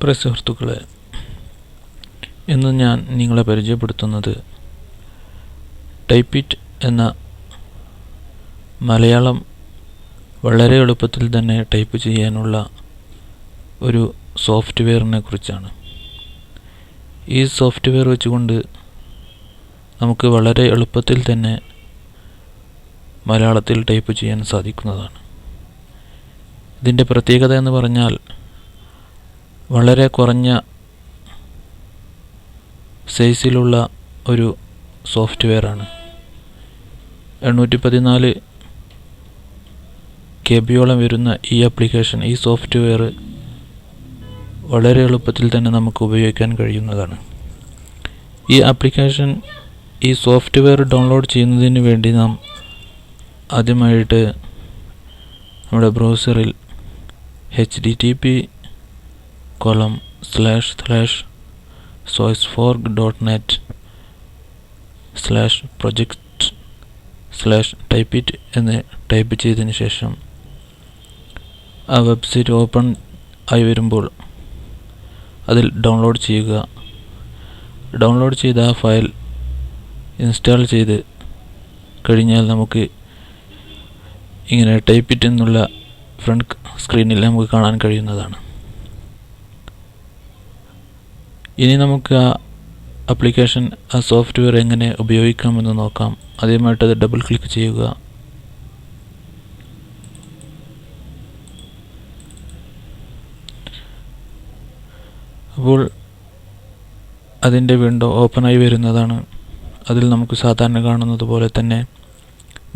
പ്രിയ സുഹൃത്തുക്കളെ, ഇന്ന് ഞാൻ നിങ്ങളെ പരിചയപ്പെടുത്തുന്നത് ടൈപ്പിറ്റ് എന്ന മലയാളം വളരെ എളുപ്പത്തിൽ തന്നെ ടൈപ്പ് ചെയ്യാനുള്ള ഒരു സോഫ്റ്റ്വെയറിനെ കുറിച്ചാണ്. ഈ സോഫ്റ്റ്വെയർ വെച്ചുകൊണ്ട് നമുക്ക് വളരെ എളുപ്പത്തിൽ തന്നെ മലയാളത്തിൽ ടൈപ്പ് ചെയ്യാൻ സാധിക്കുന്നതാണ്. ഇതിൻ്റെ പ്രത്യേകത എന്ന് പറഞ്ഞാൽ വളരെ കുറഞ്ഞ സൈസിലുള്ള ഒരു സോഫ്റ്റ്വെയറാണ്. 814 KB വരുന്ന ഈ ആപ്ലിക്കേഷൻ, ഈ സോഫ്റ്റ്വെയർ വളരെ എളുപ്പത്തിൽ തന്നെ നമുക്ക് ഉപയോഗിക്കാൻ കഴിയുന്നതാണ്. ഈ ആപ്ലിക്കേഷൻ, ഈ സോഫ്റ്റ്വെയർ ഡൗൺലോഡ് ചെയ്യുന്നതിന് വേണ്ടി നാം ആദ്യമായിട്ട് നമ്മുടെ ബ്രൗസറിൽ http://sourceforge.net/project/typeit എന്ന് ടൈപ്പ് ചെയ്തതിന് ശേഷം ആ വെബ്സൈറ്റ് ഓപ്പൺ ആയി വരുമ്പോൾ അതിൽ ഡൗൺലോഡ് ചെയ്യുക. ഡൗൺലോഡ് ചെയ്ത ആ ഫയൽ ഇൻസ്റ്റാൾ ചെയ്ത് കഴിഞ്ഞാൽ നമുക്ക് ഇങ്ങനെ ടൈപ്പിറ്റ് എന്നുള്ള ഫ്രണ്ട് സ്ക്രീനിൽ നമുക്ക് കാണാൻ കഴിയുന്നതാണ്. ഇനി നമുക്ക് ആ ആപ്ലിക്കേഷൻ, ആ സോഫ്റ്റ്വെയർ എങ്ങനെ ഉപയോഗിക്കാമെന്ന് നോക്കാം. ആദ്യമായിട്ട് അത് ഡബിൾ ക്ലിക്ക് ചെയ്യുക. അപ്പോൾ അതിൻ്റെ വിൻഡോ ഓപ്പണായി വരുന്നതാണ്. അതിൽ നമുക്ക് സാധാരണ കാണുന്നത് പോലെ തന്നെ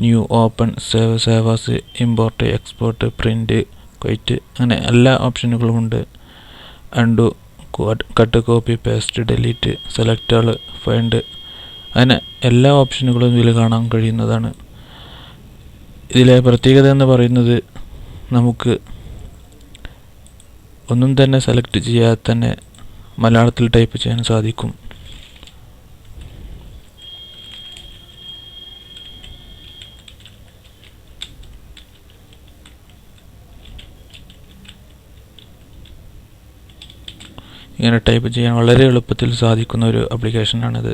new, open, save as, import, export, print, quit അങ്ങനെ എല്ലാ ഓപ്ഷനുകളുമുണ്ട്. Undo, cut, copy, paste, delete, select all, find അങ്ങനെ എല്ലാ ഓപ്ഷനുകളും ഇതിൽ കാണാൻ കഴിയുന്നതാണ്. ഇതിലെ പ്രത്യേകത എന്ന് പറയുന്നത് നമുക്ക് ഒന്നും തന്നെ സെലക്ട് ചെയ്യാതെ തന്നെ മലയാളത്തിൽ ടൈപ്പ് ചെയ്യാൻ സാധിക്കും. ഇങ്ങനെ ടൈപ്പ് ചെയ്യാൻ വളരെ എളുപ്പത്തിൽ സാധിക്കുന്ന ഒരു ആപ്ലിക്കേഷനാണിത്.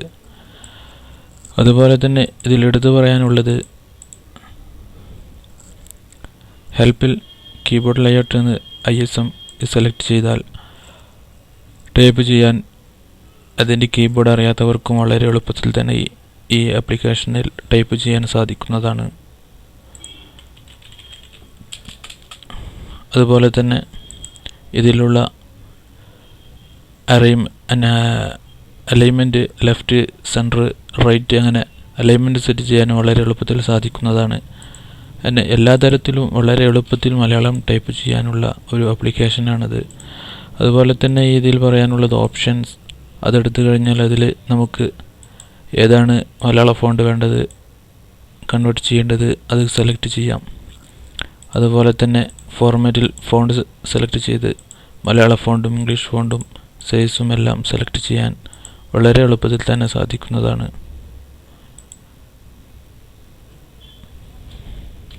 അതുപോലെ തന്നെ ഇതിലെടുത്ത് പറയാനുള്ളത്, ഹെൽപ്പിൽ കീബോർഡ് ലേഔട്ട് എന്ന് ISM സെലക്ട് ചെയ്താൽ ടൈപ്പ് ചെയ്യാൻ അതിൻ്റെ കീബോർഡ് അറിയാത്തവർക്കും വളരെ എളുപ്പത്തിൽ തന്നെ ഈ ആപ്ലിക്കേഷനിൽ ടൈപ്പ് ചെയ്യാൻ സാധിക്കുന്നതാണ്. അതുപോലെ തന്നെ ഇതിലുള്ള അലൈൻമെൻറ്റ്, ലെഫ്റ്റ്, സെൻറ്റർ, റൈറ്റ് അങ്ങനെ അലൈൻമെൻറ്റ് സെറ്റ് ചെയ്യാൻ വളരെ എളുപ്പത്തിൽ സാധിക്കുന്നതാണ്. പിന്നെ എല്ലാ തരത്തിലും വളരെ എളുപ്പത്തിൽ മലയാളം ടൈപ്പ് ചെയ്യാനുള്ള ഒരു ആപ്ലിക്കേഷനാണിത്. അതുപോലെ തന്നെ ഇതിൽ പറയാനുള്ളത് ഓപ്ഷൻസ്. അതെടുത്തു കഴിഞ്ഞാൽ അതിൽ നമുക്ക് ഏതാണ് മലയാള ഫോണ്ട് വേണ്ടത്, കൺവേർട്ട് ചെയ്യേണ്ടത് അത് സെലക്ട് ചെയ്യാം. അതുപോലെ തന്നെ ഫോർമാറ്റിൽ ഫോണ്ട് സെലക്ട് ചെയ്ത് മലയാള ഫോണ്ടും ഇംഗ്ലീഷ് ഫോണ്ടും സൈസും എല്ലാം സെലക്ട് ചെയ്യാൻ വളരെ എളുപ്പത്തിൽ തന്നെ സാധിക്കുന്നതാണ്.